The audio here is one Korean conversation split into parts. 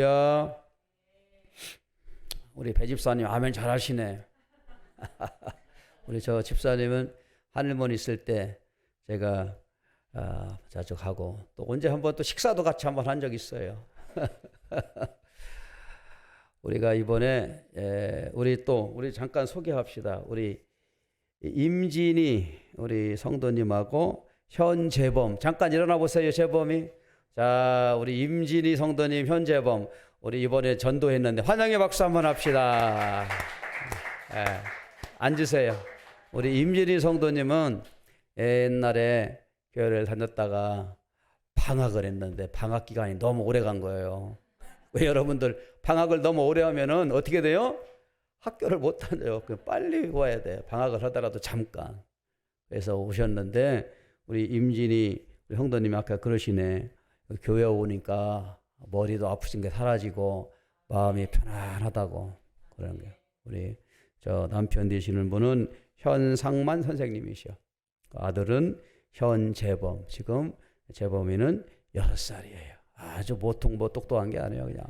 야, 우리 배 집사님 아멘 잘하시네. 우리 저 집사님은 하늘문 있을 때 제가 자주 가고 또 언제 한번 또 식사도 같이 한번 한 적 있어요. 우리가 이번에 우리 잠깐 소개합시다. 우리 임진이 우리 성도님하고 현재범 잠깐 일어나 보세요. 재범이. 자, 우리 임진이 성도님, 현재범, 우리 이번에 전도했는데 환영의 박수 한번 합시다. 앉으세요. 우리 임진이 성도님은 옛날에 교회를 다녔다가 방학을 했는데 방학 기간이 너무 오래 간 거예요. 왜 여러분들 방학을 너무 오래 하면은 어떻게 돼요? 학교를 못 다녀요. 빨리 와야 돼. 방학을 하더라도 잠깐. 그래서 오셨는데 우리 임진이 우리 형도님이 아까 그러시네. 교회 오니까 머리도 아프신 게 사라지고 마음이 편안하다고 그러는 거예요. 우리 저 남편 되시는 분은 현상만 선생님이시요. 아들은 현재범. 지금 재범이는 6살이에요. 아주 보통 똑똑한 게 아니에요. 그냥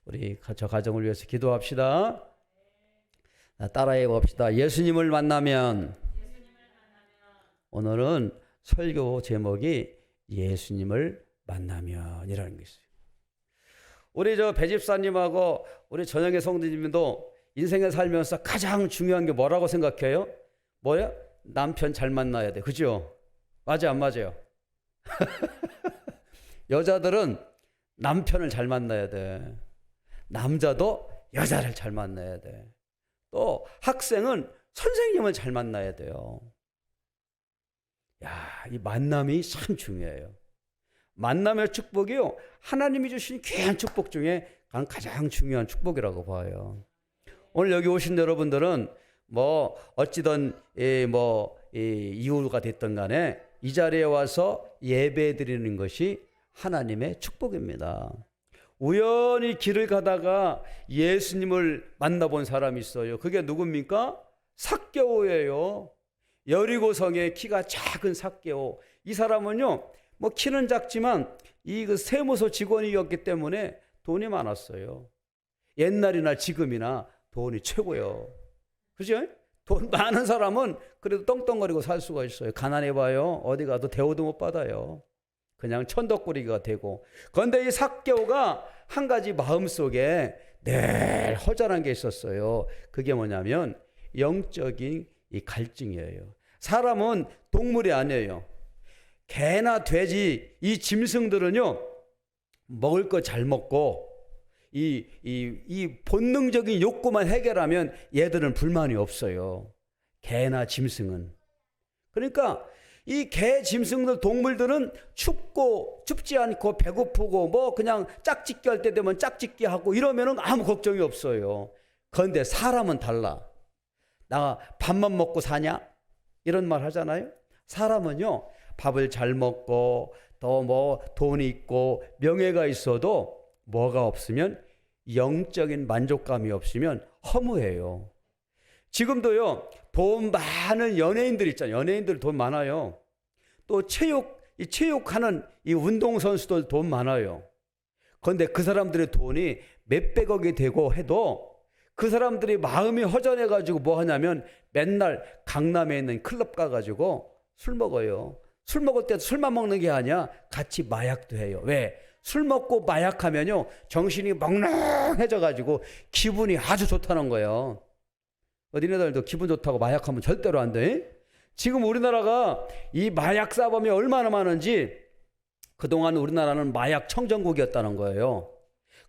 우리 저 가정을 위해서 기도합시다. 따라해 봅시다. 예수님을 만나면 오늘은 설교 제목이 예수님을 만나면이라는 게 있어요. 우리 저 배집사님하고 우리 전영의 성도님도 인생에 살면서 가장 중요한 게 뭐라고 생각해요? 뭐야? 남편 잘 만나야 돼. 그죠? 맞아, 안 맞아요? 여자들은 남편을 잘 만나야 돼. 남자도 여자를 잘 만나야 돼. 또 학생은 선생님을 잘 만나야 돼요. 야, 이 만남이 참 중요해요. 만남의 축복이요, 하나님이 주신 귀한 축복 중에 가장 중요한 축복이라고 봐요. 오늘 여기 오신 여러분들은 뭐 어찌든 이유가 됐든 간에 이 자리에 와서 예배 드리는 것이 하나님의 축복입니다. 우연히 길을 가다가 예수님을 만나본 사람이 있어요. 그게 누굽니까? 삭개오예요. 여리고성의 키가 작은 삭개오. 이 사람은요, 뭐 키는 작지만 그 세무서 직원이었기 때문에 돈이 많았어요. 옛날이나 지금이나 돈이 최고예요. 그죠? 돈 많은 사람은 그래도 떵떵거리고 살 수가 있어요. 가난해봐요. 어디 가도 대우도 못 받아요. 그냥 천덕꾸리기가 되고. 그런데 이 삭개오가 한 가지 마음속에 늘 허전한 게 있었어요. 그게 뭐냐면 영적인 이 갈증이에요. 사람은 동물이 아니에요. 개나 돼지, 이 짐승들은요, 먹을 거 잘 먹고 이 본능적인 욕구만 해결하면 얘들은 불만이 없어요. 개나 짐승은. 그러니까 이 개, 짐승들, 동물들은 춥지 않고 배고프고 뭐 그냥 짝짓기 할 때 되면 짝짓기 하고 이러면은 아무 걱정이 없어요. 그런데 사람은 달라. 나 밥만 먹고 사냐? 이런 말 하잖아요. 사람은요, 밥을 잘 먹고 또 뭐 돈이 있고 명예가 있어도 뭐가 없으면 영적인 만족감이 없으면 허무해요. 지금도요, 돈 많은 연예인들 있잖아요. 연예인들 돈 많아요. 또 체육하는 이 운동선수들 돈 많아요. 그런데 그 사람들의 돈이 몇백억이 되고 해도 그 사람들이 마음이 허전해가지고 뭐 하냐면 맨날 강남에 있는 클럽 가가지고 술 먹어요. 술 먹을 때도 술만 먹는 게 아니야. 같이 마약도 해요. 왜? 술 먹고 마약하면요, 정신이 멍롱해져가지고 기분이 아주 좋다는 거예요. 어린애들도 기분 좋다고 마약하면 절대로 안 돼. 지금 우리나라가 이 마약 사범이 얼마나 많은지, 그동안 우리나라는 마약 청정국이었다는 거예요.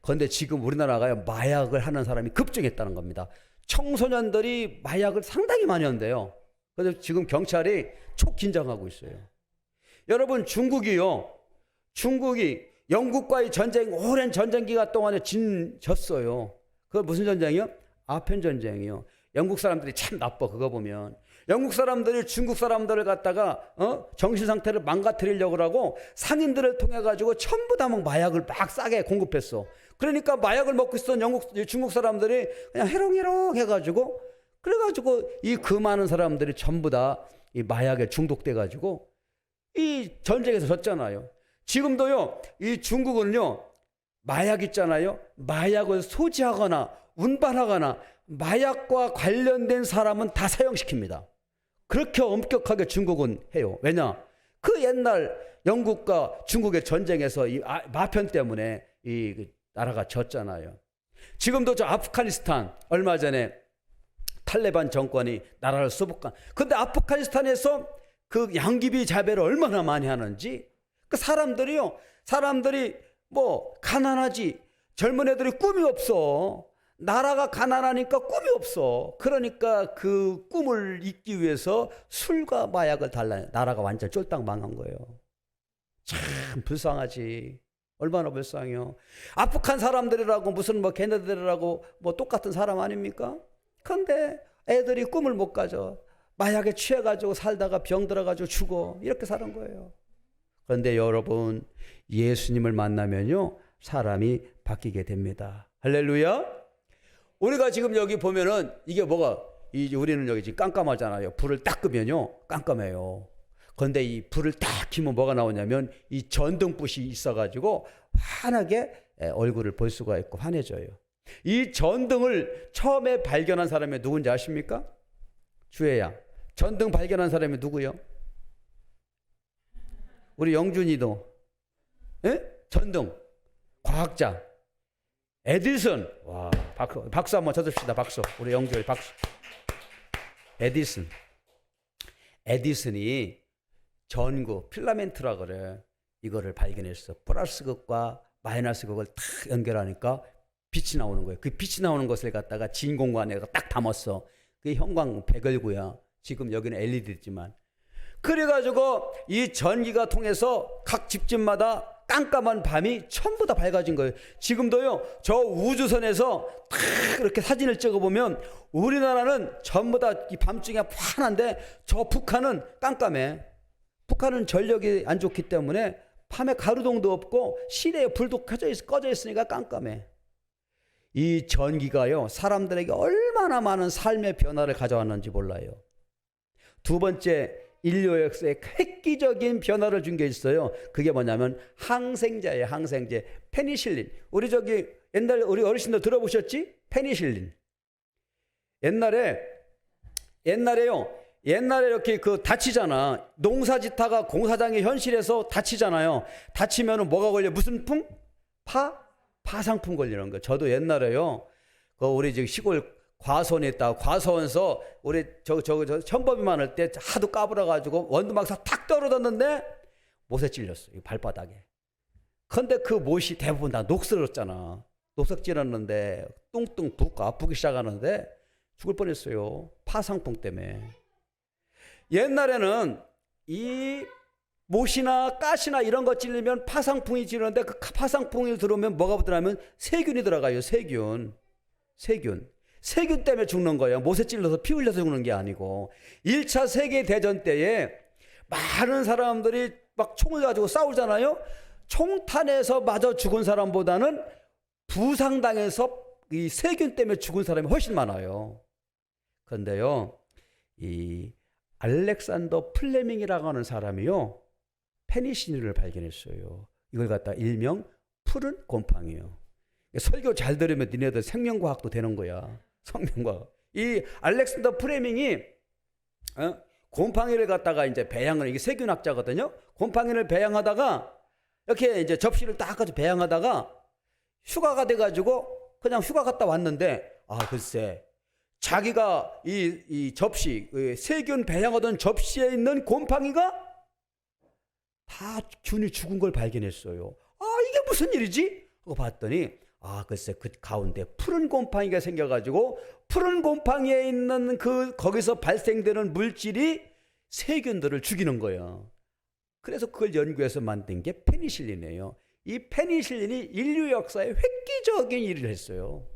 그런데 지금 우리나라가 마약을 하는 사람이 급증했다는 겁니다. 청소년들이 마약을 상당히 많이 한대요. 그래서 지금 경찰이 촉긴장하고 있어요. 여러분, 중국이 영국과의 전쟁, 오랜 전쟁기간 동안에 졌어요. 그거 무슨 전쟁이요? 아편 전쟁이요. 영국 사람들이 참 나빠. 그거 보면 영국 사람들이 중국 사람들을 갖다가 정신 상태를 망가뜨리려고 하고 상인들을 통해 가지고 전부 다 마약을 막 싸게 공급했어. 그러니까 마약을 먹고 있었던 중국 사람들이 그냥 해롱해롱 해가지고, 그래가지고 이 그 많은 사람들이 전부 다 이 마약에 중독돼 가지고 이 전쟁에서 졌잖아요. 지금도요, 이 중국은요, 마약 있잖아요. 마약을 소지하거나 운반하거나 마약과 관련된 사람은 다 사형시킵니다. 그렇게 엄격하게 중국은 해요. 왜냐? 그 옛날 영국과 중국의 전쟁에서 이 마편 때문에 이 나라가 졌잖아요. 지금도 저 아프가니스탄 얼마 전에 탈레반 정권이 나라를 수복한. 근데 아프가니스탄에서 그 양귀비 자배를 얼마나 많이 하는지. 그 사람들이 뭐 가난하지. 젊은 애들이 꿈이 없어. 나라가 가난하니까 꿈이 없어. 그러니까 그 꿈을 잇기 위해서 술과 마약을 달라. 나라가 완전 쫄딱 망한 거예요. 참 불쌍하지. 얼마나 불쌍해요. 아프간 사람들이라고 무슨 뭐 걔네들이라고 뭐 똑같은 사람 아닙니까? 근데 애들이 꿈을 못 가져. 마약에 취해가지고 살다가 병 들어가지고 죽어. 이렇게 사는 거예요. 그런데 여러분, 예수님을 만나면요, 사람이 바뀌게 됩니다. 할렐루야. 우리가 지금 여기 보면은 이게 뭐가, 우리는 여기 지금 깜깜하잖아요. 불을 딱 끄면요, 깜깜해요. 그런데 이 불을 딱 켜면 뭐가 나오냐면 이 전등불이 있어가지고 환하게 얼굴을 볼 수가 있고 환해져요. 이 전등을 처음에 발견한 사람이 누군지 아십니까? 주혜야. 전등 발견한 사람이 누구요? 우리 영준이도. 예? 전등 과학자 에디슨. 와, 박수 한번 쳐줍시다. 박수. 우리 영준이 박수. 에디슨이 전구 필라멘트라 그래. 이거를 발견했어. 플러스 극과 마이너스 극을 탁 연결하니까 빛이 나오는 거예요. 그 빛이 나오는 것을 갖다가 진 공간에 딱 담았어. 그게 형광 백열구야. 지금 여기는 LED지만. 그래가지고 이 전기가 통해서 각 집집마다 깜깜한 밤이 전부 다 밝아진 거예요. 지금도요, 저 우주선에서 탁 이렇게 사진을 찍어보면 우리나라는 전부 다 이 밤중에 환한데 저 북한은 깜깜해. 북한은 전력이 안 좋기 때문에 밤에 가루동도 없고 시내에 불도 꺼져 있으니까 깜깜해. 이 전기가요, 사람들에게 얼마나 많은 삶의 변화를 가져왔는지 몰라요. 두 번째, 인류 역사에 획기적인 변화를 준 게 있어요. 그게 뭐냐면 항생제예요. 항생제. 페니실린. 우리 저기 옛날 우리 어르신들 들어보셨지? 페니실린. 옛날에요. 옛날에 이렇게 그 다치잖아. 농사짓다가 공사장의 현실에서 다치잖아요. 다치면은 뭐가 걸려? 무슨 풍? 파상풍 걸리는 거. 저도 옛날에요. 그 우리 저기 시골 과수원에 있다. 과수원서 우리 저 천법이 많을 때 하도 까불어가지고 원두막사 탁 떨어졌는데 못에 찔렸어. 이 발바닥에. 근데 그 못이 대부분 다 녹슬었잖아. 녹색 찔렀는데 뚱뚱 붓고 아프기 시작하는데 죽을 뻔했어요. 파상풍 때문에. 옛날에는 이 못이나 가시나 이런 거 찔리면 파상풍이 찌르는데 그 파상풍이 들어오면 뭐가 붙더라면 세균이 들어가요. 세균 때문에 죽는 거예요. 못에 찔러서 피 흘려서 죽는 게 아니고. 1차 세계대전 때에 많은 사람들이 막 총을 가지고 싸우잖아요. 총탄에서 맞아 죽은 사람보다는 부상당해서 이 세균 때문에 죽은 사람이 훨씬 많아요. 그런데요, 이 알렉산더 플레밍이라고 하는 사람이요, 페니실린을 발견했어요. 이걸 갖다 일명 푸른 곰팡이요. 설교 잘 들으면 니네들 생명과학도 되는 거야. 생명과학. 이 알렉산더 플레밍이 곰팡이를 갖다가 이제 배양을, 이게 세균학자거든요. 곰팡이를 배양하다가 이렇게 이제 접시를 딱 가지고 배양하다가 휴가가 돼가지고 그냥 휴가 갔다 왔는데, 글쎄, 자기가 이 접시, 세균 배양하던 접시에 있는 곰팡이가 다 균이 죽은 걸 발견했어요. 이게 무슨 일이지? 하고 봤더니, 글쎄, 그 가운데 푸른 곰팡이가 생겨가지고 푸른 곰팡이에 있는 거기서 발생되는 물질이 세균들을 죽이는 거예요. 그래서 그걸 연구해서 만든 게 페니실린이에요. 이 페니실린이 인류 역사에 획기적인 일을 했어요.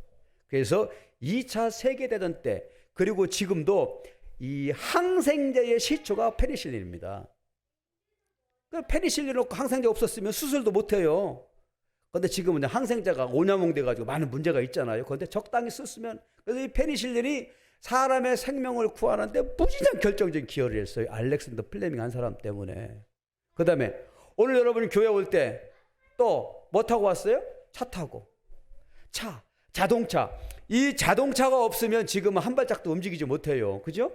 그래서 2차 세계대전 때, 그리고 지금도 이 항생제의 시초가 페니실린입니다. 페니실린 없고 항생제 없었으면 수술도 못해요. 그런데 지금은 항생제가 오염돼 가지고 많은 문제가 있잖아요. 그런데 적당히 썼으면, 그래서 이 페니실린이 사람의 생명을 구하는데 무지장 결정적인 기여를 했어요. 알렉산더 플레밍 한 사람 때문에. 그 다음에 오늘 여러분이 교회 올 때 또 뭐 타고 왔어요? 차 타고. 자동차. 이 자동차가 없으면 지금 한 발짝도 움직이지 못해요. 그죠?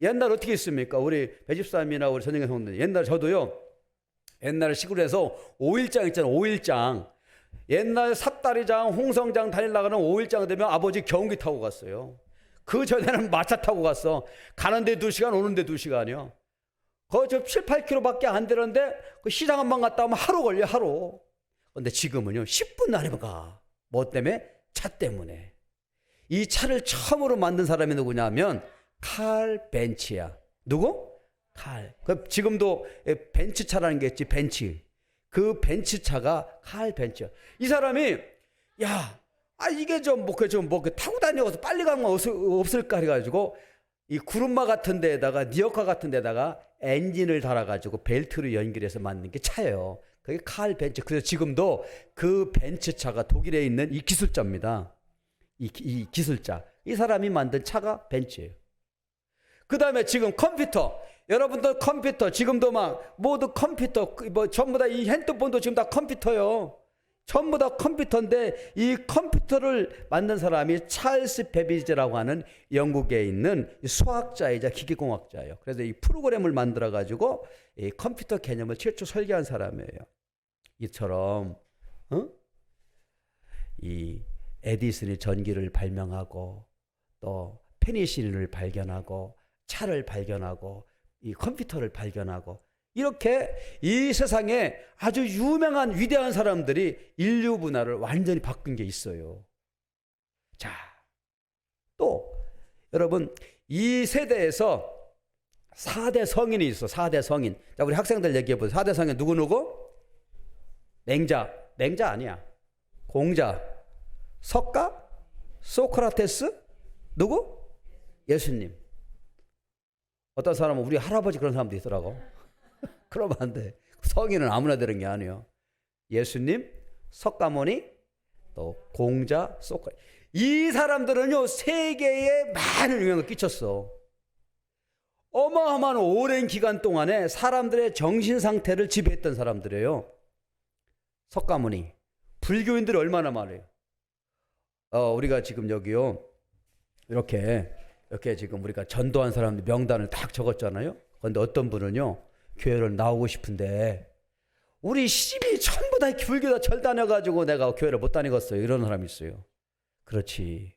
옛날 어떻게 했습니까? 우리 배집사님이나 우리 전영현 성도님. 옛날 저도요. 옛날에 시골에서 5일장 있잖아요. 5일장. 옛날 삿다리장, 홍성장 다니려가는 5일장 되면 아버지 경운기 타고 갔어요. 그 전에는 마차 타고 갔어. 가는데 2시간, 오는데 2시간이요. 거의 7, 8km밖에 안 되는데 그 시장 한 번 갔다 오면 하루 걸려, 하루. 근데 지금은요, 10분 아니면 가. 뭐 때문에? 차 때문에. 이 차를 처음으로 만든 사람이 누구냐면 칼 벤츠야. 누구? 칼. 지금도 벤츠차라는 게 있지, 벤츠. 그 벤츠차가 칼 벤츠야. 이 사람이 이게 타고 다녀서 빨리 가는 거 없을까 해가지고 이 구름마 같은 데에다가 니어카 같은 데다가 엔진을 달아가지고 벨트로 연결해서 만든 게 차예요. 그게 칼 벤츠. 그래서 지금도 그 벤츠차가 독일에 있는 이 기술자입니다. 이 기술자. 이 사람이 만든 차가 벤츠예요. 그 다음에 지금 컴퓨터. 여러분들 컴퓨터 지금도 막 모두 컴퓨터 전부 다 이 핸드폰도 지금 다 컴퓨터요. 전부 다 컴퓨터인데 이 컴퓨터를 만든 사람이 찰스 베비지라고 하는 영국에 있는 수학자이자 기계공학자예요. 그래서 이 프로그램을 만들어 가지고 이 컴퓨터 개념을 최초 설계한 사람이에요. 이처럼 이 에디슨이 전기를 발명하고 또 페니실린을 발견하고 차를 발견하고 이 컴퓨터를 발견하고 이렇게 이 세상에 아주 유명한 위대한 사람들이 인류 문화를 완전히 바꾼 게 있어요. 자, 또 여러분 이 세대에서 4대 성인이 있어. 4대 성인. 자, 우리 학생들 얘기해 보세요. 4대 성인 누구? 맹자 아니야. 공자, 석가, 소크라테스, 누구? 예수님. 어떤 사람은 우리 할아버지 그런 사람도 있더라고. 그러면 안 돼. 성인은 아무나 되는 게 아니에요. 예수님, 석가모니, 또 공자, 소크라테스. 이 사람들은요, 세계에 많은 영향을 끼쳤어. 어마어마한 오랜 기간 동안에 사람들의 정신 상태를 지배했던 사람들이에요. 석가모니. 불교인들이 얼마나 많아요. 우리가 지금 여기요, 이렇게 지금 우리가 전도한 사람들 명단을 딱 적었잖아요. 그런데 어떤 분은요, 교회를 나오고 싶은데 우리 시집이 전부 다 불교 다 절다녀가지고 내가 교회를 못 다니겠어요. 이런 사람이 있어요. 그렇지.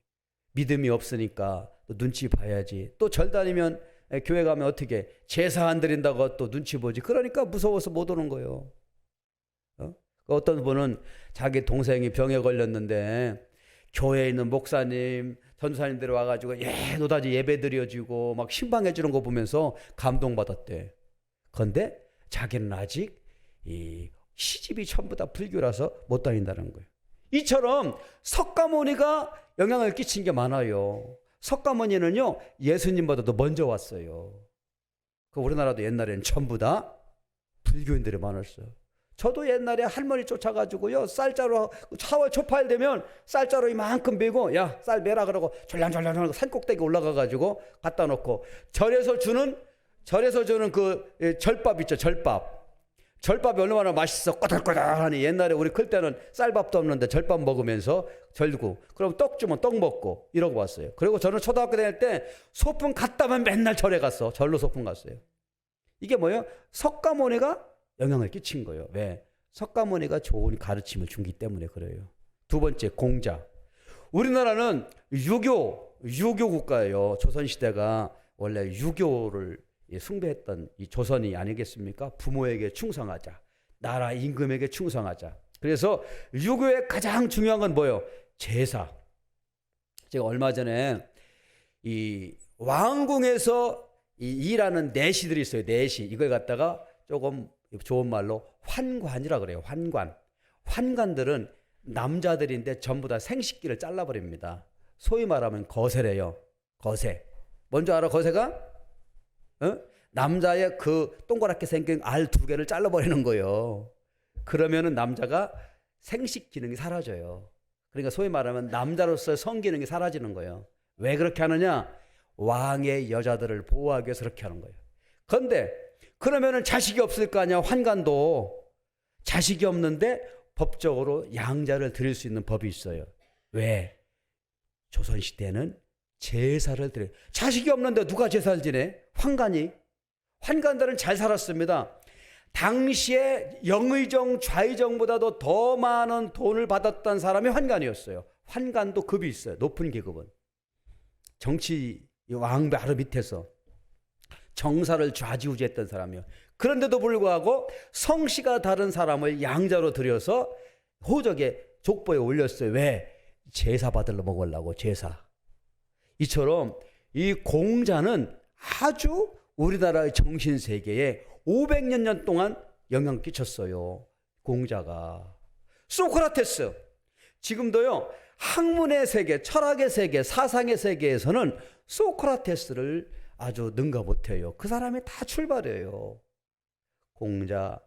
믿음이 없으니까 또 눈치 봐야지. 또 절다니면 교회 가면 어떻게 제사 안 드린다고 또 눈치 보지. 그러니까 무서워서 못 오는 거예요. 어떤 분은 자기 동생이 병에 걸렸는데 교회에 있는 목사님, 전도사님들이 와가지고 노다지 예배 드려주고 막 신방해 주는 거 보면서 감동받았대. 그런데 자기는 아직 이 시집이 전부 다 불교라서 못 다닌다는 거예요. 이처럼 석가모니가 영향을 끼친 게 많아요. 석가모니는요, 예수님보다도 먼저 왔어요. 그 우리나라도 옛날에는 전부 다 불교인들이 많았어요. 저도 옛날에 할머니 쫓아가지고요, 쌀자루, 4월 초파일 되면 쌀자루 이만큼 베고, 야, 쌀 매라 그러고 졸랑졸랑 산꼭대기 올라가가지고 갖다 놓고, 절에서 주는 그 절밥 있죠, 절밥. 절밥이 얼마나 맛있어, 꼬들꼬들하니. 옛날에 우리 클 때는 쌀밥도 없는데 절밥 먹으면서 절고, 그럼 떡 주면 떡 먹고 이러고 왔어요. 그리고 저는 초등학교 다닐 때 소풍 갔다면 맨날 절에 갔어. 절로 소풍 갔어요. 이게 뭐예요? 석가모니가 영향을 끼친 거예요. 왜? 석가모니가 좋은 가르침을 준 기 때문에 그래요. 두 번째, 공자. 우리나라는 유교 국가예요. 조선시대가 원래 유교를 숭배했던 이 조선이 아니겠습니까? 부모에게 충성하자. 나라 임금에게 충성하자. 그래서 유교의 가장 중요한 건 뭐예요? 제사. 제가 얼마 전에 이 왕궁에서 일하는 내시들이 있어요. 내시. 이걸 갖다가 조금 좋은 말로 환관이라 그래요. 환관들은 남자들인데 전부 다 생식기를 잘라버립니다. 소위 말하면 거세래요. 거세. 뭔지 알아? 거세가? 남자의 그 동그랗게 생긴 알 2개를 잘라버리는 거예요. 그러면은 남자가 생식 기능이 사라져요. 그러니까 소위 말하면 남자로서의 성 기능이 사라지는 거예요. 왜 그렇게 하느냐? 왕의 여자들을 보호하기 위해서 그렇게 하는 거예요. 그런데 그러면은 자식이 없을 거 아니야. 환관도 자식이 없는데 법적으로 양자를 드릴 수 있는 법이 있어요. 왜? 조선시대에는 제사를 드려요. 자식이 없는데 누가 제사를 지내? 환관이. 환관들은 잘 살았습니다. 당시에 영의정, 좌의정보다도 더 많은 돈을 받았던 사람이 환관이었어요. 환관도 급이 있어요. 높은 계급은. 정치 왕 바로 밑에서 정사를 좌지우지했던 사람이요. 그런데도 불구하고 성씨가 다른 사람을 양자로 들여서 호적에 족보에 올렸어요. 왜? 제사 받으러 먹으려고. 제사. 이처럼 이 공자는 아주 우리나라의 정신세계에 500년 동안 영향을 끼쳤어요. 공자가. 소크라테스. 지금도요, 학문의 세계, 철학의 세계, 사상의 세계에서는 소크라테스를 아주 능가 못해요. 그 사람이 다 출발이에요. 공자,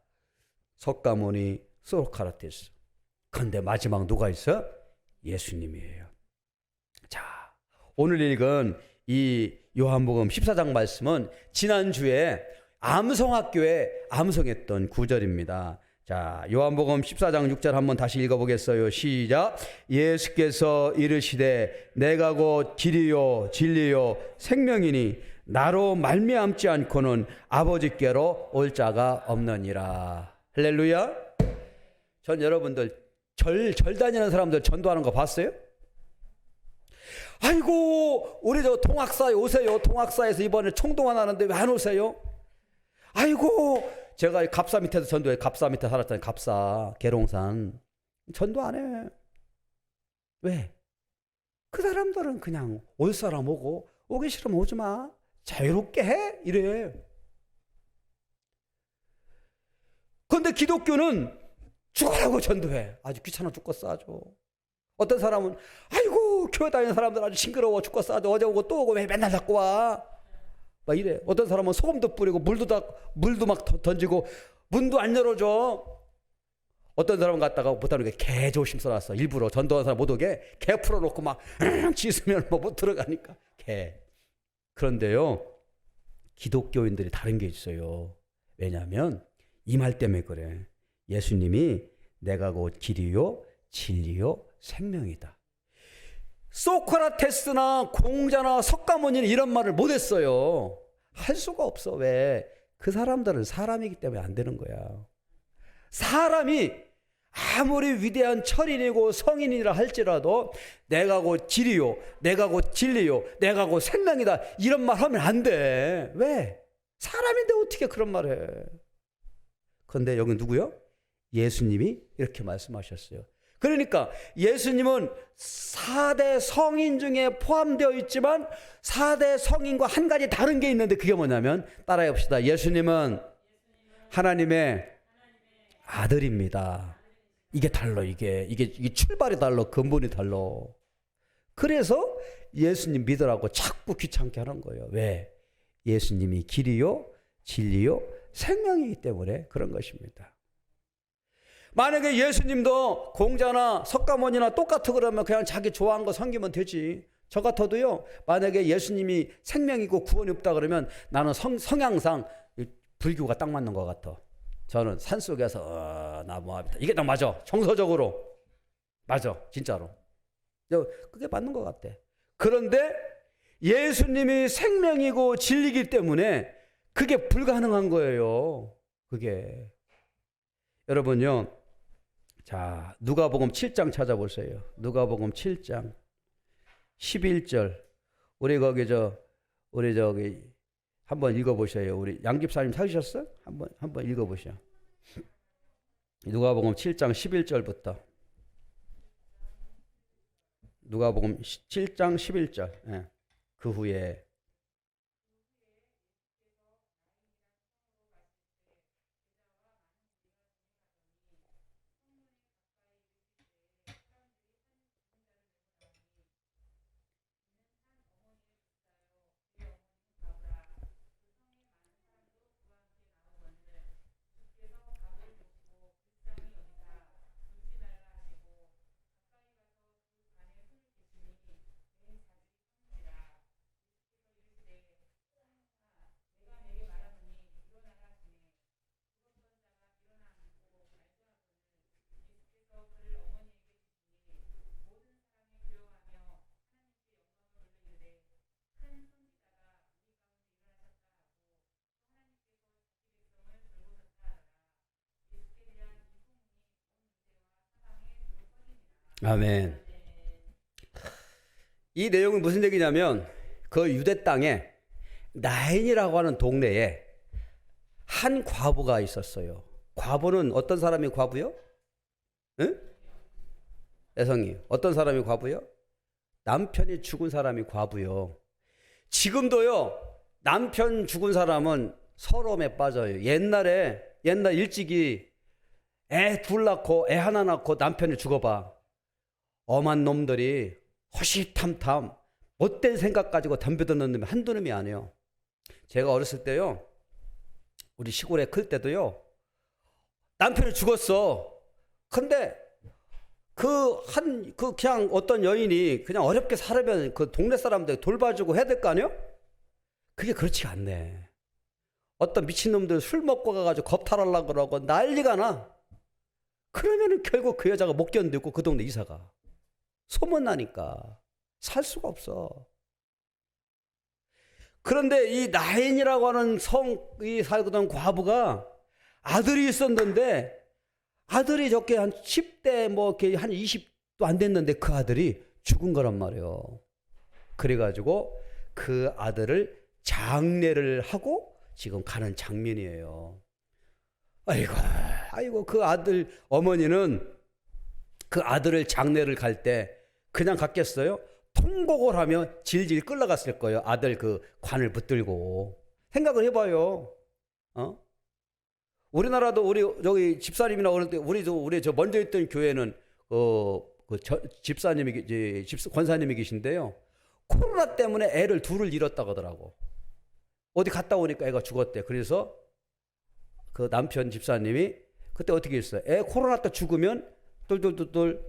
석가모니, 소크라테스. 그런데 마지막 누가 있어? 예수님이에요. 자, 오늘 읽은 이 요한복음 14장 말씀은 지난주에 암성학교에 암송했던 구절입니다. 자, 요한복음 14장 6절 한번 다시 읽어보겠어요. 시작. 예수께서 이르시되 내가 곧 길이요 진리요 생명이니 나로 말미암지 않고는 아버지께로 올 자가 없느니라. 할렐루야. 전 여러분들 절 다니는 사람들 전도하는 거 봤어요? 아이고 우리 저 통학사에 오세요. 통학사에서 이번에 총동원 하는데 왜 안 오세요? 아이고 제가 갑사 밑에서 전도해. 갑사 밑에 살았잖아요. 갑사 계룡산 전도 안 해. 왜? 그 사람들은 그냥 올 사람 오고 오기 싫으면 오지 마. 자유롭게 해. 이래. 그런데 기독교는 죽으라고 전도해. 아주 귀찮아 죽겠어 아주. 어떤 사람은 아이고 교회 다니는 사람들 아주 징그러워 죽겠어 아주. 어제 오고 또 오고 왜 맨날 자꾸 와. 막 이래. 어떤 사람은 소금도 뿌리고 물도 막 던지고 문도 안 열어줘. 어떤 사람 갔다가 못하는 게 개 조심 써놨어. 일부러 전도하는 사람 못 오게 개 풀어놓고 막 짖으면 뭐 못 들어가니까 개. 그런데요 기독교인들이 다른 게 있어요. 왜냐하면 이 말 때문에 그래. 예수님이 내가 곧 길이요 진리요 생명이다. 소크라테스나 공자나 석가모니는 이런 말을 못했어요. 할 수가 없어. 왜? 그 사람들은 사람이기 때문에 안 되는 거야. 사람이 아무리 위대한 철인이고 성인이라 할지라도 내가 곧 길이요 내가 곧 진리요 내가 곧 생명이다 이런 말 하면 안 돼. 왜? 사람인데 어떻게 그런 말을 해. 그런데 여기 누구요? 예수님이 이렇게 말씀하셨어요. 그러니까 예수님은 4대 성인 중에 포함되어 있지만 4대 성인과 한 가지 다른 게 있는데 그게 뭐냐면 따라해 봅시다. 예수님은 하나님의 아들입니다. 이게 달라. 이게 출발이 달라. 근본이 달라. 그래서 예수님 믿으라고 자꾸 귀찮게 하는 거예요. 왜? 예수님이 길이요 진리요 생명이기 때문에 그런 것입니다. 만약에 예수님도 공자나 석가모니나 똑같아 그러면 그냥 자기 좋아하는 거 섬기면 되지. 저 같아도요 만약에 예수님이 생명이고 구원이 없다 그러면 나는 성향상 불교가 딱 맞는 것 같아. 저는 산속에서 나무합니다. 이게 딱 맞아. 정서적으로 맞아. 진짜로 그게 맞는 것 같아. 그런데 예수님이 생명이고 진리이기 때문에 그게 불가능한 거예요. 그게 여러분요. 자, 누가복음 7장 찾아보세요. 누가복음 7장 11절. 우리 저기 한번 읽어보셔요. 우리 양집사님 찾으셨어? 한번 읽어보셔. 누가복음 7장 11절부터. 누가복음 7장 11절. 예. 그 후에 아멘. 이 내용은 무슨 얘기냐면 그 유대 땅에 나인이라고 하는 동네에 한 과부가 있었어요. 과부는 어떤 사람이 과부요? 응? 애성이 어떤 사람이 과부요? 남편이 죽은 사람이 과부요. 지금도요, 남편 죽은 사람은 서러움에 빠져요. 옛날 일찍이 애 둘 낳고 애 하나 낳고 남편이 죽어봐. 엄한 놈들이 허시탐탐 못된 생각 가지고 덤벼드는 놈이 한두 놈이 아니에요. 제가 어렸을 때요, 우리 시골에 클 때도요, 남편이 죽었어. 근데 그냥 어떤 여인이 그냥 어렵게 살으면 그 동네 사람들 돌봐주고 해야 될 거 아니에요? 그게 그렇지가 않네. 어떤 미친놈들 술 먹고 가가지고 겁탈하려고 그러고 난리가 나. 그러면은 결국 그 여자가 못 견디고 그 동네 이사가. 소문나니까 살 수가 없어. 그런데 이 나인이라고 하는 성이 살던 과부가 아들이 있었는데, 아들이 저게 한 10대 뭐 이렇게 한 20도 안 됐는데 그 아들이 죽은 거란 말이에요. 그래가지고 그 아들을 장례를 하고 지금 가는 장면이에요. 아이고 그 아들 어머니는 그 아들을 장례를 갈 때 그냥 갔겠어요? 통곡을 하며 질질 끌려갔을 거예요. 아들 그 관을 붙들고. 생각을 해봐요. 우리나라도 우리 저기 집사님이나 그럴 때 우리 저 먼저 있던 교회는 집사님이 권사님이 계신데요. 코로나 때문에 애를 둘을 잃었다고 하더라고. 어디 갔다 오니까 애가 죽었대. 그래서 그 남편 집사님이 그때 어떻게 했어요? 애 코로나 때 죽으면 똘똘똘똘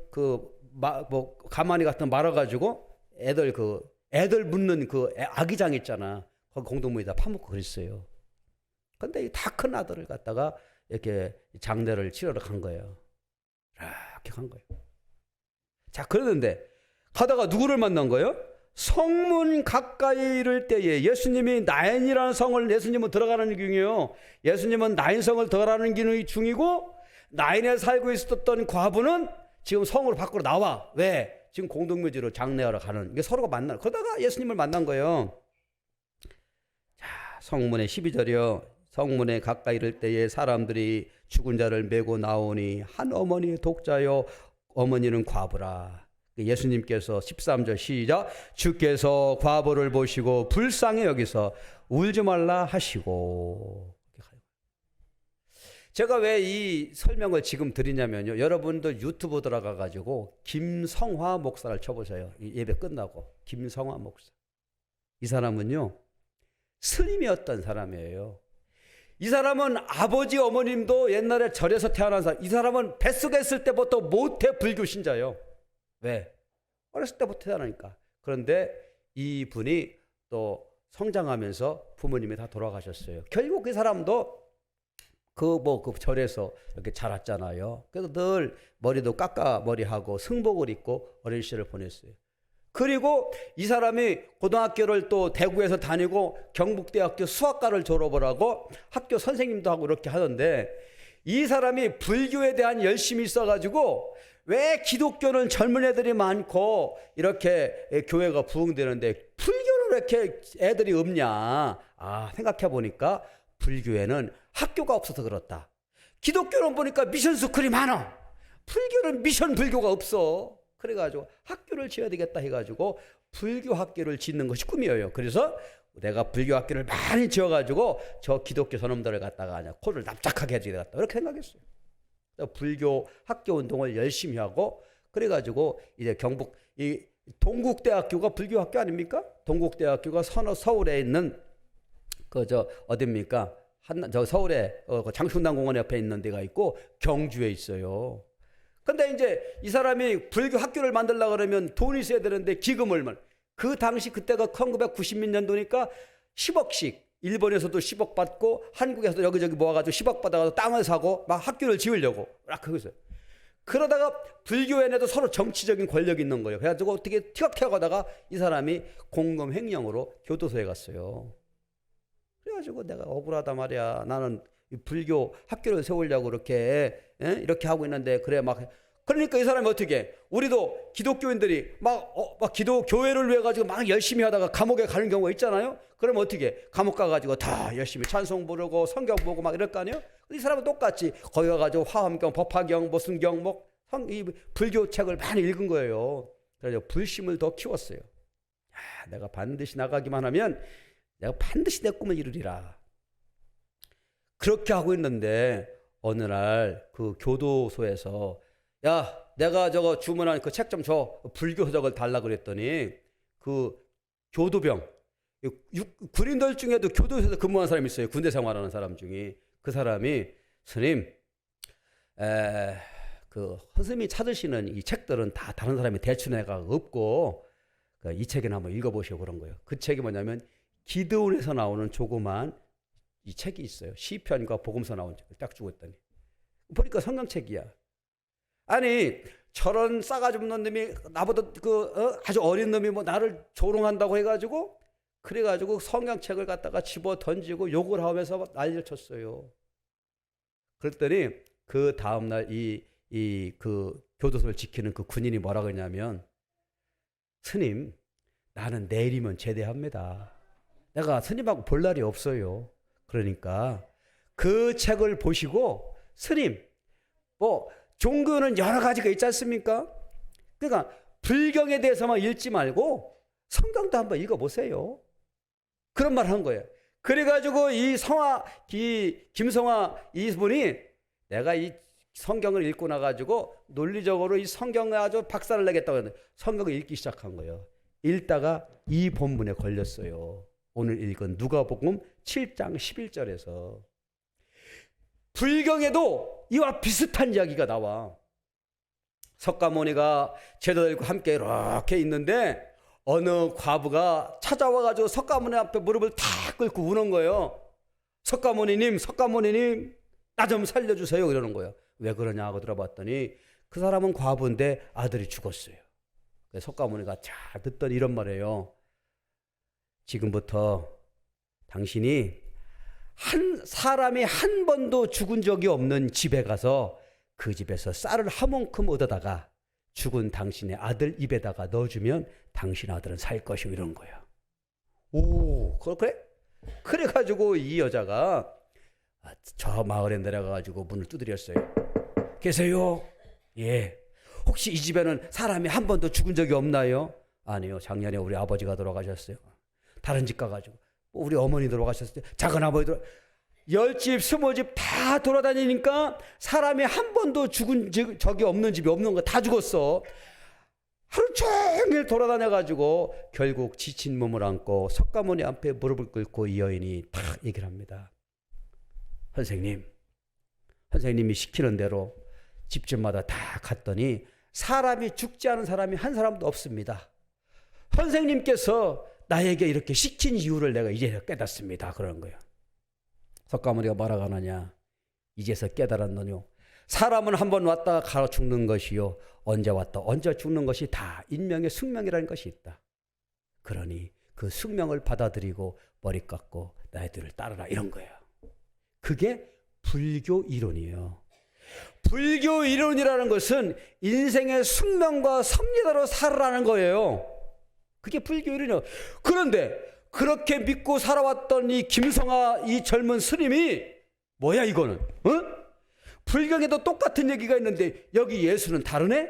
뭐 가만히 갖다 말아가지고 애들 묻는 그 아기장 있잖아. 거기 공동묘에다 파묻고 그랬어요. 근데 이 다 큰 아들을 갖다가 이렇게 장례를 치러러 간 거예요. 이렇게 간 거예요. 자, 그러는데 가다가 누구를 만난 거예요? 성문 가까이 이를 때에 예수님이 나인이라는 성을 예수님은 들어가는 중이에요. 예수님은 나인성을 들어가는 중이고, 나인에 살고 있었던 과부는 지금 성으로 밖으로 나와. 왜? 지금 공동묘지로 장례하러 가는, 이게 서로가 만나. 그러다가 예수님을 만난 거예요. 자, 성문의 12절이요. 성문에 가까이 이를 때에 사람들이 죽은 자를 메고 나오니 한 어머니의 독자요, 어머니는 과부라. 예수님께서 13절 시작. 주께서 과부를 보시고 불쌍히 여기서 울지 말라 하시고. 제가 왜 이 설명을 지금 드리냐면요, 여러분들 유튜브 들어가 가지고 김성화 목사를 쳐보세요. 예배 끝나고. 김성화 목사, 이 사람은요 스님이었던 사람이에요. 이 사람은 아버지 어머님도 옛날에 절에서 태어난 사람. 이 사람은 뱃속에 있을 때부터 모태 불교 신자예요. 왜? 어렸을 때부터 태어나니까. 그런데 이분이 또 성장하면서 부모님이 다 돌아가셨어요. 결국 그 사람도 그 절에서 이렇게 자랐잖아요. 그래서 늘 머리도 깎아 머리하고 승복을 입고 어린 시절을 보냈어요. 그리고 이 사람이 고등학교를 또 대구에서 다니고 경북대학교 수학과를 졸업을 하고 학교 선생님도 하고 이렇게 하던데, 이 사람이 불교에 대한 열심이 있어가지고 왜 기독교는 젊은 애들이 많고 이렇게 교회가 부흥되는데 불교는 왜 이렇게 애들이 없냐? 생각해 보니까 불교에는 학교가 없어서 그렇다. 기독교는 보니까 미션 스쿨이 많아. 불교는 미션 불교가 없어. 그래가지고 학교를 지어야 되겠다 해가지고 불교 학교를 짓는 것이 꿈이에요. 그래서 내가 불교 학교를 많이 지어가지고 저 기독교 선원들을 갖다가 그냥 코를 납작하게 해야 되겠다, 이렇게 생각했어요. 불교 학교 운동을 열심히 하고, 그래가지고 이제 경북 이 동국대학교가 불교 학교 아닙니까? 동국대학교가 서울에 있는 어딥니까? 저 서울에 장충당공원 옆에 있는 데가 있고 경주에 있어요. 근데 이제 이 사람이 불교 학교를 만들려고 그러면 돈이 있어야 되는데 기금을, 그 당시 그때가 1990몇 년도니까 10억씩 일본에서도 10억 받고 한국에서도 여기저기 모아가지고 10억 받아가지고 땅을 사고 막 학교를 지으려고 막 그러고. 그러다가 불교에도 서로 정치적인 권력이 있는 거예요. 그래가지고 어떻게 티격태격하다가 이 사람이 공금 횡령으로 교도소에 갔어요. 그래가지고 내가 억울하다 말이야. 나는 불교 학교를 세우려고 이렇게 하고 있는데, 그래 막 그러니까 이 사람이 어떻게 해? 우리도 기독교인들이 막 기도 교회를 위해 가지고 막 열심히 하다가 감옥에 가는 경우가 있잖아요. 그러면 어떻게 해? 감옥 가가지고 다 열심히 찬송 부르고 성경 보고 막 이럴 거 아니에요? 이 사람은 똑같이 거기 가가지고 화엄경, 법화경, 무슨 경, 이 불교 책을 많이 읽은 거예요. 그래서 불심을 더 키웠어요. 내가 반드시 나가기만 하면 내가 반드시 내 꿈을 이루리라. 그렇게 하고 있는데 어느 날 그 교도소에서 야, 내가 저거 주문한 그 책 좀 줘. 불교 저걸 달라 그랬더니 그 교도병, 군인들 중에도 교도소에서 근무하는 사람이 있어요. 군대 생활하는 사람 중에. 그 사람이 스님, 그 스님이 찾으시는 이 책들은 다 다른 사람이 대충해가 없고 이 책이나 한번 읽어보시고 그런 거예요. 그 책이 뭐냐면 기드온에서 나오는 조그만 이 책이 있어요. 시편과 복음서 나온 책을 딱 주었더니 보니까 성경책이야. 아니 저런 싸가지 없는 놈이 나보다 아주 어린 놈이 뭐 나를 조롱한다고 해가지고 그래가지고 성경책을 갖다가 집어 던지고 욕을 하면서 난리를 쳤어요. 그랬더니 그 다음날 그 교도소를 지키는 그 군인이 뭐라고 했냐면 스님 나는 내일이면 제대합니다. 내가 스님하고 볼 날이 없어요. 그러니까 그 책을 보시고 스님 뭐 종교는 여러 가지가 있지 않습니까? 그러니까 불경에 대해서만 읽지 말고 성경도 한번 읽어보세요. 그런 말을 한 거예요. 그래가지고 김성화 이분이 내가 이 성경을 읽고 나가지고 논리적으로 이 성경에 아주 박살을 내겠다고 했는데 성경을 읽기 시작한 거예요. 읽다가 이 본문에 걸렸어요. 오늘 읽은 누가복음 7장 11절에서 불경에도 이와 비슷한 이야기가 나와. 석가모니가 제자 들과 함께 이렇게 있는데 어느 과부가 찾아와가지고 석가모니 앞에 무릎을 탁 꿇고 우는 거예요. 석가모니님 나 좀 살려주세요 이러는 거예요. 왜 그러냐고 들어봤더니 그 사람은 과부인데 아들이 죽었어요. 석가모니가 잘 듣더니 이런 말이에요. 지금부터 당신이 사람이 한 번도 죽은 적이 없는 집에 가서 그 집에서 쌀을 한 움큼 얻어다가 죽은 당신의 아들 입에다가 넣어주면 당신 아들은 살 것이고 이런 거야. 오, 그래? 그래가지고 이 여자가 저 마을에 내려가가지고 문을 두드렸어요. 계세요? 예. 혹시 이 집에는 사람이 한 번도 죽은 적이 없나요? 아니요. 작년에 우리 아버지가 돌아가셨어요. 다른 집 가가지고. 우리 어머니 돌아가셨어요. 작은 아버지 10집, 20집 다 돌아다니니까 사람이 한 번도 죽은 적이 없는 집이 없는 거 다 죽었어. 하루 종일 돌아다녀가지고 결국 지친 몸을 안고 석가모니 앞에 무릎을 꿇고 이 여인이 딱 얘기를 합니다. 선생님이 시키는 대로 집집마다 다 갔더니 사람이 죽지 않은 사람이 한 사람도 없습니다. 선생님께서 나에게 이렇게 시킨 이유를 내가 이제서 깨닫습니다. 그러는 거예요. 석가모니가 뭐라고 하느냐. 이제서 깨달았느뇨. 사람은 한번 왔다가 가로 죽는 것이요. 언제 왔다 언제 죽는 것이 다 인명의 숙명이라는 것이 있다. 그러니 그 숙명을 받아들이고 머리 깎고 나의 뒤를 따르라 이런 거예요. 그게 불교 이론이에요. 불교 이론이라는 것은 인생의 숙명과 섭리대로 살아라는 거예요. 그게 불교 이론이에요. 그런데 그렇게 믿고 살아왔던 이 김성아 이 젊은 스님이 뭐야 이거는? 어? 불경에도 똑같은 얘기가 있는데 여기 예수는 다르네?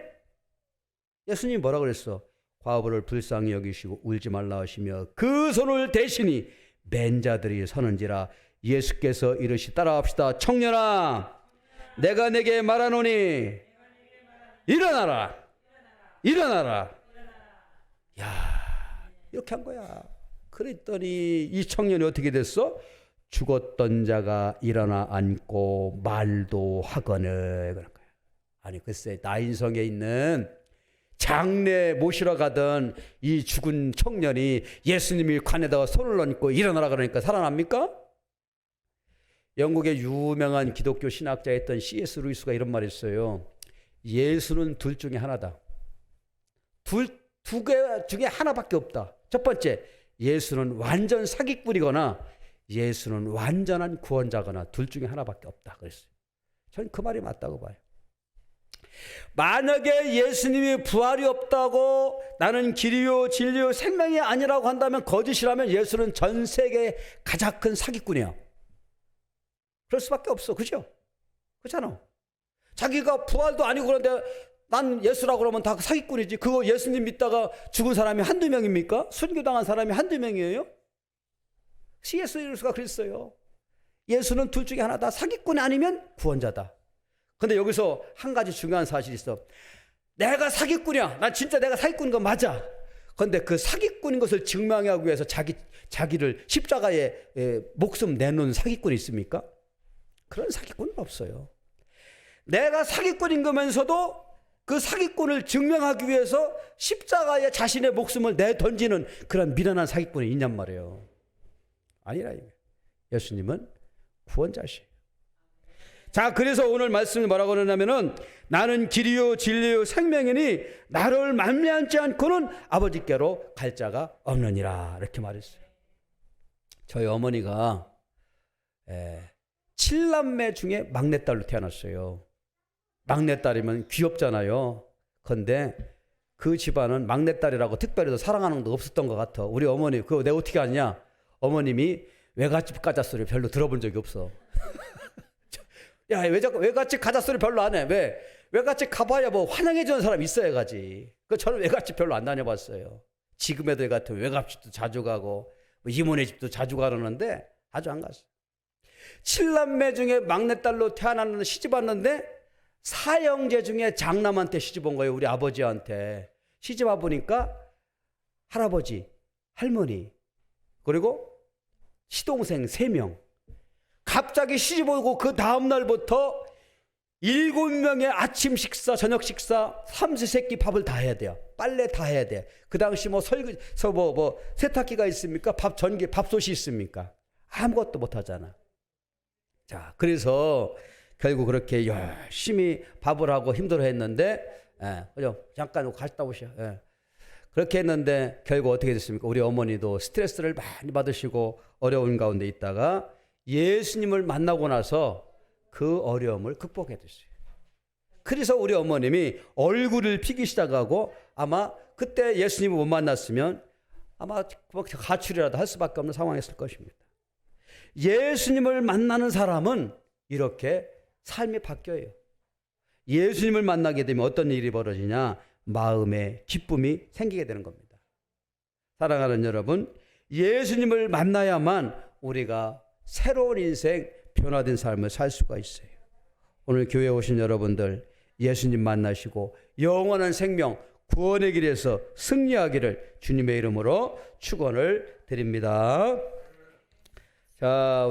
예수님이 뭐라 그랬어? 과부를 불쌍히 여기시고 울지 말라 하시며 그 손을 대시니 맨 자들이 서는지라. 예수께서 이르시 따라합시다. 청년아 내가 내게 말하노니 일어나라. 야, 이렇게 한 거야. 그랬더니 이 청년이 어떻게 됐어? 죽었던 자가 일어나 앉고 말도 하거늘. 그런 거야. 아니 글쎄 나인성에 있는 장례 모시러 가던 이 죽은 청년이 예수님이 관에다가 손을 얹고 일어나라 그러니까 살아납니까? 영국의 유명한 기독교 신학자였던 C.S. 루이스가 이런 말을 했어요. 예수는 둘 중에 하나다. 두 개 중에 하나밖에 없다. 첫 번째, 예수는 완전 사기꾼이거나 예수는 완전한 구원자거나 둘 중에 하나밖에 없다. 그랬어요. 저는 그 말이 맞다고 봐요. 만약에 예수님이 부활이 없다고 나는 길이요 진리요 생명이 아니라고 한다면 거짓이라면 예수는 전 세계의 가장 큰 사기꾼이야. 그럴 수밖에 없어. 그죠? 그렇잖아. 자기가 부활도 아니고 그런데 난 예수라고 그러면 다 사기꾼이지. 그거 예수님 믿다가 죽은 사람이 한두 명입니까? 순교당한 사람이 한두 명이에요? C.S. 루이스가 그랬어요. 예수는 둘 중에 하나다. 사기꾼이 아니면 구원자다. 근데 여기서 한 가지 중요한 사실이 있어. 내가 사기꾼이야. 난 진짜 내가 사기꾼인 거 맞아. 근데 그 사기꾼인 것을 증명하기 위해서 자기를 십자가에 목숨 내놓은 사기꾼이 있습니까? 그런 사기꾼은 없어요. 내가 사기꾼인 거면서도 그 사기꾼을 증명하기 위해서 십자가에 자신의 목숨을 내던지는 그런 미련한 사기꾼이 있냔 말이에요. 아니라 예수님은 구원자시에요. 자, 그래서 오늘 말씀이 뭐라고 그러냐면은 나는 길이요 진리요 생명이니 나를 만미하지 않고는 아버지께로 갈 자가 없느니라 이렇게 말했어요. 저희 어머니가 7남매 중에 막내딸로 태어났어요. 막내딸이면 귀엽잖아요. 그런데 그 집안은 막내딸이라고 특별히 더 사랑하는 거 없었던 것 같아. 우리 어머니 그거 내가 어떻게 아냐? 어머님이 외갓집 가자 소리 별로 들어본 적이 없어. 야, 외갓집 가자 소리 별로 안 해. 왜? 외갓집 가봐야 뭐 환영해 주는 사람 있어야 가지. 저는 외갓집 별로 안 다녀봤어요. 지금 애들 같은 외갓집도 자주 가고 뭐 이모네 집도 자주 가려는데 아주 안 갔어요. 7남매 중에 막내딸로 태어났는데 시집 왔는데 사형제 중에 장남한테 시집 온 거예요. 우리 아버지한테. 시집 와보니까 할아버지, 할머니, 그리고 시동생 3명. 갑자기 시집 오고 그 다음날부터 7명의 아침 식사, 저녁 식사, 삼시세끼 밥을 다 해야 돼요. 빨래 다 해야 돼. 그 당시 뭐 세탁기가 있습니까? 밥솥이 있습니까? 아무것도 못 하잖아. 자, 그래서 결국 그렇게 열심히 밥을 하고 힘들어 했는데, 그죠? 잠깐 갔다 오셔. 그렇게 했는데, 결국 어떻게 됐습니까? 우리 어머니도 스트레스를 많이 받으시고 어려운 가운데 있다가 예수님을 만나고 나서 그 어려움을 극복해냈어요. 그래서 우리 어머님이 얼굴을 피기 시작하고 아마 그때 예수님을 못 만났으면 아마 가출이라도 할 수밖에 없는 상황이었을 것입니다. 예수님을 만나는 사람은 이렇게 삶이 바뀌어요. 예수님을 만나게 되면 어떤 일이 벌어지냐? 마음에 기쁨이 생기게 되는 겁니다. 사랑하는 여러분, 예수님을 만나야만 우리가 새로운 인생, 변화된 삶을 살 수가 있어요. 오늘 교회에 오신 여러분들 예수님 만나시고 영원한 생명, 구원의 길에서 승리하기를 주님의 이름으로 축원을 드립니다. 자,